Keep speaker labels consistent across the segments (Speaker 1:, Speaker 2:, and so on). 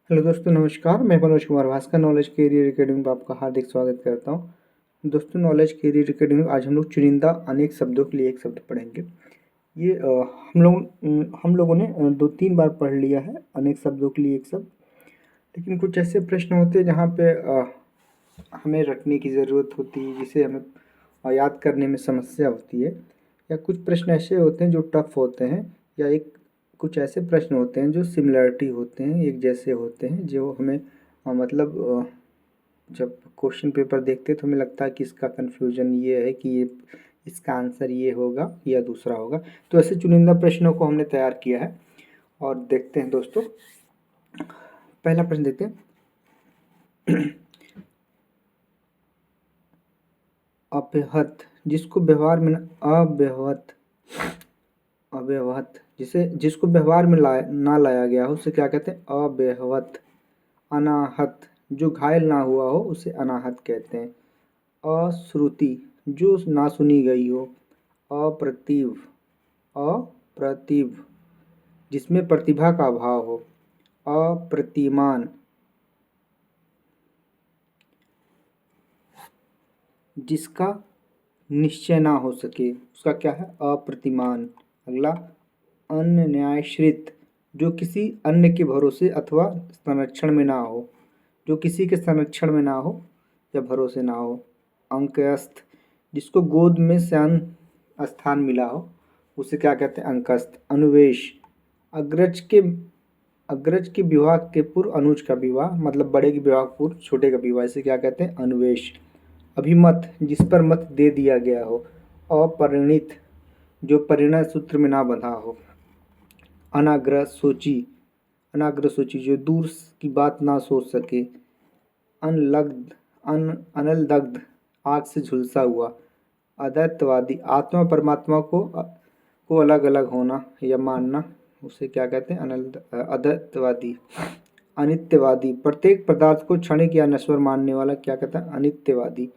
Speaker 1: Hello दोस्तों, नमस्कार। मैं Manoj Kumar Bhaskar knowledge career academy में आपका हार्दिक स्वागत करता हूं। दोस्तों, नॉलेज कैरियर एकेडमी में आज हम लोग चुनिंदा अनेक शब्दों के लिए एक शब्द पढ़ेंगे। ये हम लोगों ने 2-3 बार पढ़ लिया है अनेक शब्दों के लिए एक शब्द। लेकिन कुछ ऐसे प्रश्न होते हैं जहाँ पे हमें रटने की ज़रूरत होती है, जिसे हमें याद करने में समस्या होती है। या कुछ प्रश्न ऐसे होते हैं जो टफ होते हैं, या कुछ ऐसे प्रश्न होते हैं जो सिमिलरिटी होते हैं, एक जैसे होते हैं, जो हमें जब क्वेश्चन पेपर देखते हैं तो हमें लगता है कि इसका कन्फ्यूजन ये है कि ये इसका आंसर ये होगा या दूसरा होगा। तो ऐसे चुनिंदा प्रश्नों को हमने तैयार किया है और देखते हैं दोस्तों। पहला प्रश्न देखते हैं। अव्यवहत, जिसको व्यवहार में अव्यवहत जिसको व्यवहार में ना लाया गया हो उसे क्या कहते हैं? अव्यवहत। अनाहत, जो घायल ना हुआ हो उसे अनाहत कहते हैं। अश्रुति, जो ना सुनी गई हो। अप्रतिभ, जिसमें प्रतिभा का अभाव हो। अप्रतिमान, जिसका निश्चय ना हो सके उसका क्या है? अप्रतिमान। अगला, अन्यायश्रित, जो किसी अन्य के भरोसे अथवा संरक्षण में ना हो, जो किसी के संरक्षण में ना हो या भरोसे ना हो। अंकयस्थ, जिसको गोद में शयन स्थान मिला हो उसे क्या कहते हैं? अंकस्थ। अनुवेश, अग्रज के विवाह के पूर्व अनुज का विवाह, मतलब बड़े के विवाह के पूर्व छोटे का विवाह, इसे क्या कहते हैं? अनुवेश। अभिमत, जिस पर मत दे दिया गया हो। अपरिणित, जो परिणय सूत्र में ना बंधा हो। अनाग्रह सोची, जो दूर की बात ना सोच सके। अनलदग्ध, आग से झुलसा हुआ। अद्वैतवादी, आत्मा परमात्मा को अलग अलग होना या मानना, उसे क्या कहते हैं? अद्वैतवादी। अनित्यवादी, प्रत्येक पदार्थ को क्षणिक या नश्वर मानने वाला क्या कहता है? अनित्यवादी।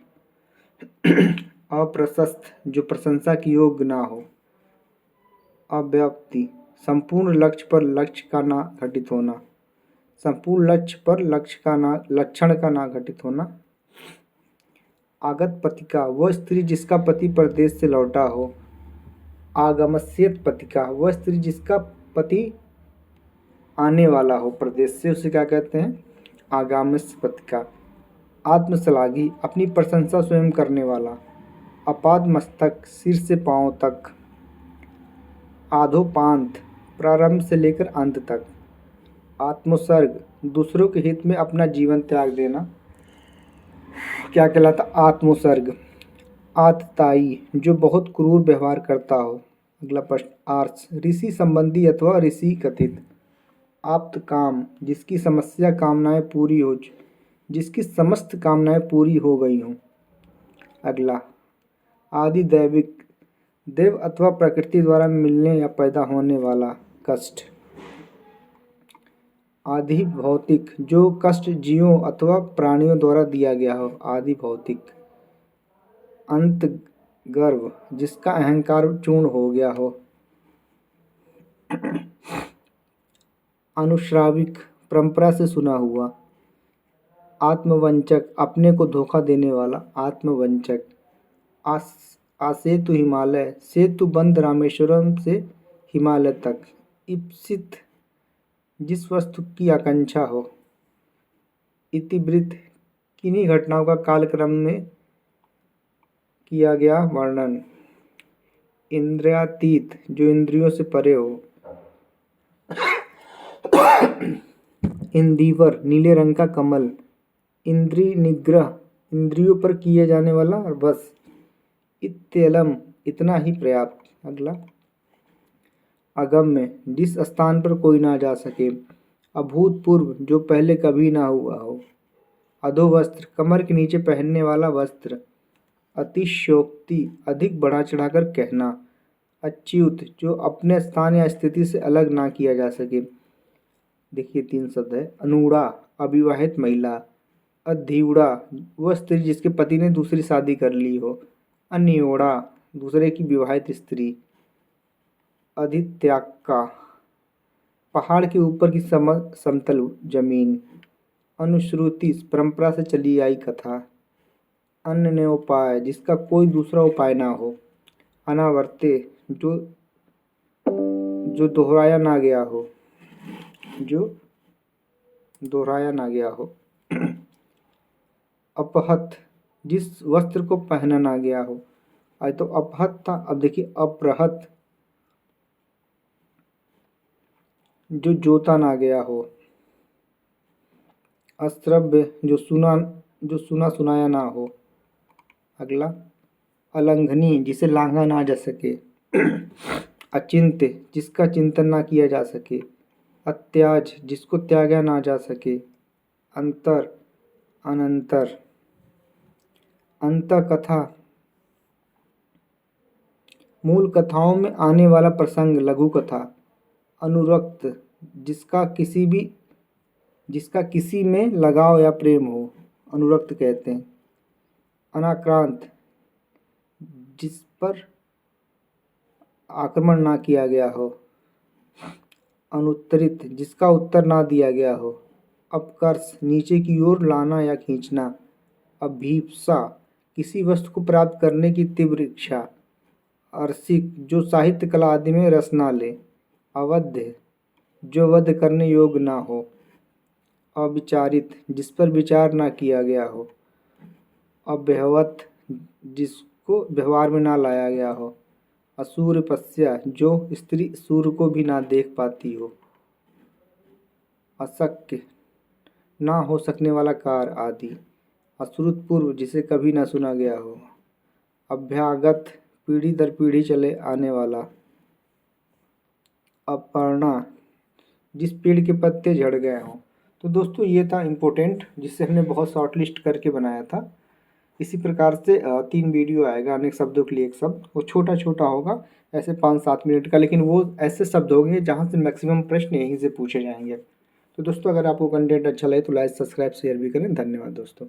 Speaker 1: अप्रशस्त, जो प्रशंसा की योग्य ना हो। अव्याप्ति, संपूर्ण लक्ष्य पर लक्ष्य का ना घटित होना। संपूर्ण लक्ष्य पर लक्षण का ना घटित होना। आगत पथिका, वह स्त्री जिसका पति परदेश से लौटा हो। आगमस्येत पथिका, वह स्त्री जिसका पति आने वाला हो प्रदेश से, उसे क्या कहते हैं? आगामस्य पथिका। आत्मश्लाघी, अपनी प्रशंसा स्वयं करने वाला। अपाद मस्तक, सिर से पांव तक। आधोपांत, प्रारंभ से लेकर अंत तक। आत्मोत्सर्ग, दूसरों के हित में अपना जीवन त्याग देना, क्या कहलाता? आत्मोत्सर्ग। आतताई, जो बहुत क्रूर व्यवहार करता हो। अगला प्रश्न, आर्ष, ऋषि संबंधी अथवा ऋषि कथित। आप्त काम, जिसकी समस्त कामनाएं पूरी हो गई हों। अगला, आदि दैविक, देव अथवा प्रकृति द्वारा मिलने या पैदा होने वाला कष्ट। आदि भौतिक, जो कष्ट जीवों अथवा प्राणियों द्वारा दिया गया हो। आदि भौतिक। अंत गर्व, जिसका अहंकार चूर्ण हो गया हो। अनुश्राविक, परंपरा से सुना हुआ। आत्मवंचक, अपने को धोखा देने वाला। आत्मवंचक। आसेतु हिमालय, सेतु बंद रामेश्वरम से हिमालय तक। ईप्सित, जिस वस्तु की आकांक्षा हो। इतिवृत्त, किन्हीं घटनाओं का कालक्रम में किया गया वर्णन। इंद्रियातीत, जो इंद्रियों से परे हो। इंदिवर, नीले रंग का कमल। इंद्रिय निग्रह, इंद्रियों पर किए जाने वाला बस। इत्यलम, इतना ही पर्याप्त। अगला, अगम्य, जिस स्थान पर कोई ना जा सके। अभूतपूर्व, जो पहले कभी ना हुआ हो। अधोवस्त्र, कमर के नीचे पहनने वाला वस्त्र। अतिशयोक्ति, अधिक बढ़ा चढ़ाकर कहना। अच्युत, जो अपने स्थान या स्थिति से अलग ना किया जा सके। देखिए 3 शब्द है। अनूढ़ा, अविवाहित महिला। अधिऊढ़ा, वह स्त्री जिसके पति ने दूसरी शादी कर ली हो। अन्योढ़ा, दूसरे की विवाहित स्त्री। अधित्याका, पहाड़ के ऊपर की समतल जमीन, अनुश्रुति परंपरा से चली आई कथा, अन्य उपाय जिसका कोई दूसरा उपाय ना हो, अनावर्ते जो जो दोहराया ना गया हो, जो दोहराया ना गया हो, अपहत जिस वस्त्र को पहना ना गया हो। आज तो अपहत था, अब देखिए अपरहत जो जोता ना गया हो, अश्रव्य जो सुना सुनाया ना हो। अगला अलंघनीय जिसे लांघा ना जा सके, अचिंत्य जिसका चिंतन ना किया जा सके, अत्याज जिसको त्यागा ना जा सके, अंतर अनंतर, अंत कथा मूल कथाओं में आने वाला प्रसंग लघु कथा, अनुरक्त जिसका किसी में लगाव या प्रेम हो, अनुरक्त कहते हैं। अनाक्रांत जिस पर आक्रमण ना किया गया हो, अनुत्तरित जिसका उत्तर ना दिया गया हो, अपकर्ष नीचे की ओर लाना या खींचना, अभीप्सा किसी वस्तु को प्राप्त करने की तीव्र इच्छा, अर्शिक जो साहित्य कला आदि में रस ना ले, अवध्य जो वध करने योग्य ना हो, अविचारित जिस पर विचार ना किया गया हो, अव्यवत जिसको व्यवहार में ना लाया गया हो, असूर्यपस्या जो स्त्री सूर्य को भी ना देख पाती हो, अशक्य ना हो सकने वाला कार्य आदि, अश्रुतपूर्व जिसे कभी ना सुना गया हो, अभ्यागत पीढ़ी दर पीढ़ी चले आने वाला, अपर्णा जिस पेड़ के पत्ते झड़ गए हों। तो दोस्तों ये था इम्पोर्टेंट जिससे हमने बहुत शॉर्ट लिस्ट करके बनाया था। इसी प्रकार से 3 वीडियो आएगा अनेक शब्दों के लिए एक शब्द, वो छोटा छोटा होगा ऐसे 5-7 मिनट का, लेकिन वो ऐसे शब्द होंगे जहाँ से मैक्सिमम प्रश्न यहीं से पूछे जाएंगे। तो दोस्तों अगर आपको कंटेंट अच्छा लगे तो लाइक सब्सक्राइब शेयर भी करें। धन्यवाद दोस्तों।